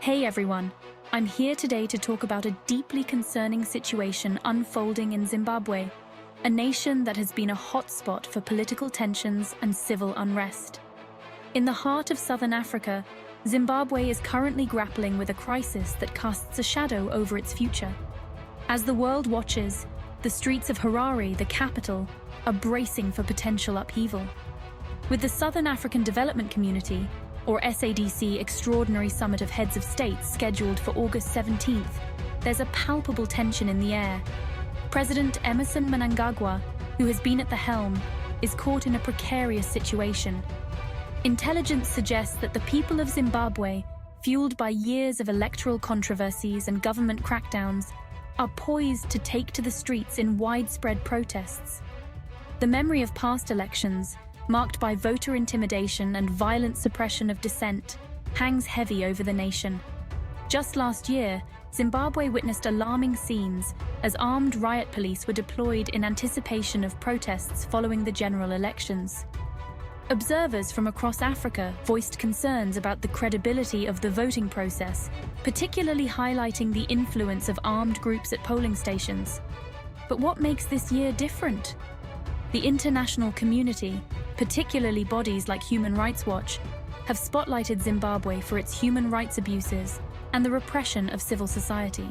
Hey everyone, I'm here today to talk about a deeply concerning situation unfolding in Zimbabwe, a nation that has been a hotspot for political tensions and civil unrest. In the heart of southern Africa, Zimbabwe is currently grappling with a crisis that casts a shadow over its future. As the world watches, the streets of Harare, the capital, are bracing for potential upheaval. With the Southern African Development Community, or SADC Extraordinary Summit of Heads of States scheduled for August 17th, there's a palpable tension in the air. President Emmerson Mnangagwa, who has been at the helm, is caught in a precarious situation. Intelligence suggests that the people of Zimbabwe, fueled by years of electoral controversies and government crackdowns, are poised to take to the streets in widespread protests. The memory of past elections, marked by voter intimidation and violent suppression of dissent, hangs heavy over the nation. Just last year, Zimbabwe witnessed alarming scenes as armed riot police were deployed in anticipation of protests following the general elections. Observers from across Africa voiced concerns about the credibility of the voting process, particularly highlighting the influence of armed groups at polling stations. But what makes this year different? The international community, particularly bodies like Human Rights Watch, have spotlighted Zimbabwe for its human rights abuses and the repression of civil society.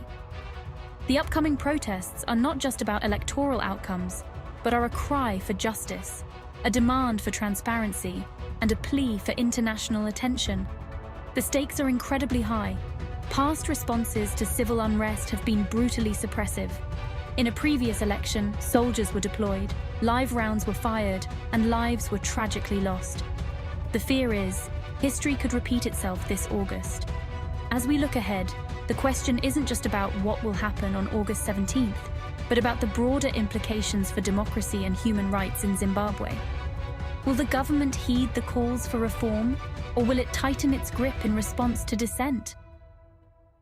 The upcoming protests are not just about electoral outcomes, but are a cry for justice, a demand for transparency, and a plea for international attention. The stakes are incredibly high. Past responses to civil unrest have been brutally suppressive. In a previous election, soldiers were deployed, live rounds were fired, and lives were tragically lost. The fear is, history could repeat itself this August. As we look ahead, the question isn't just about what will happen on August 17th, but about the broader implications for democracy and human rights in Zimbabwe. Will the government heed the calls for reform, or will it tighten its grip in response to dissent?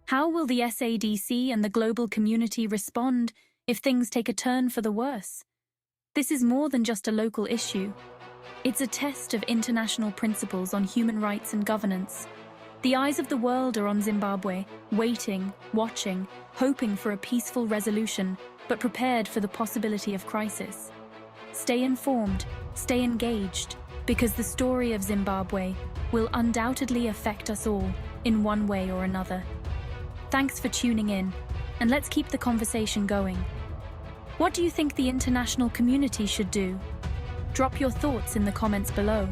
How will the SADC and the global community respond if things take a turn for the worse? This is more than just a local issue. It's a test of international principles on human rights and governance. The eyes of the world are on Zimbabwe, waiting, watching, hoping for a peaceful resolution, but prepared for the possibility of crisis. Stay informed, stay engaged, because the story of Zimbabwe will undoubtedly affect us all in one way or another. Thanks for tuning in, and let's keep the conversation going. What do you think the international community should do? Drop your thoughts in the comments below.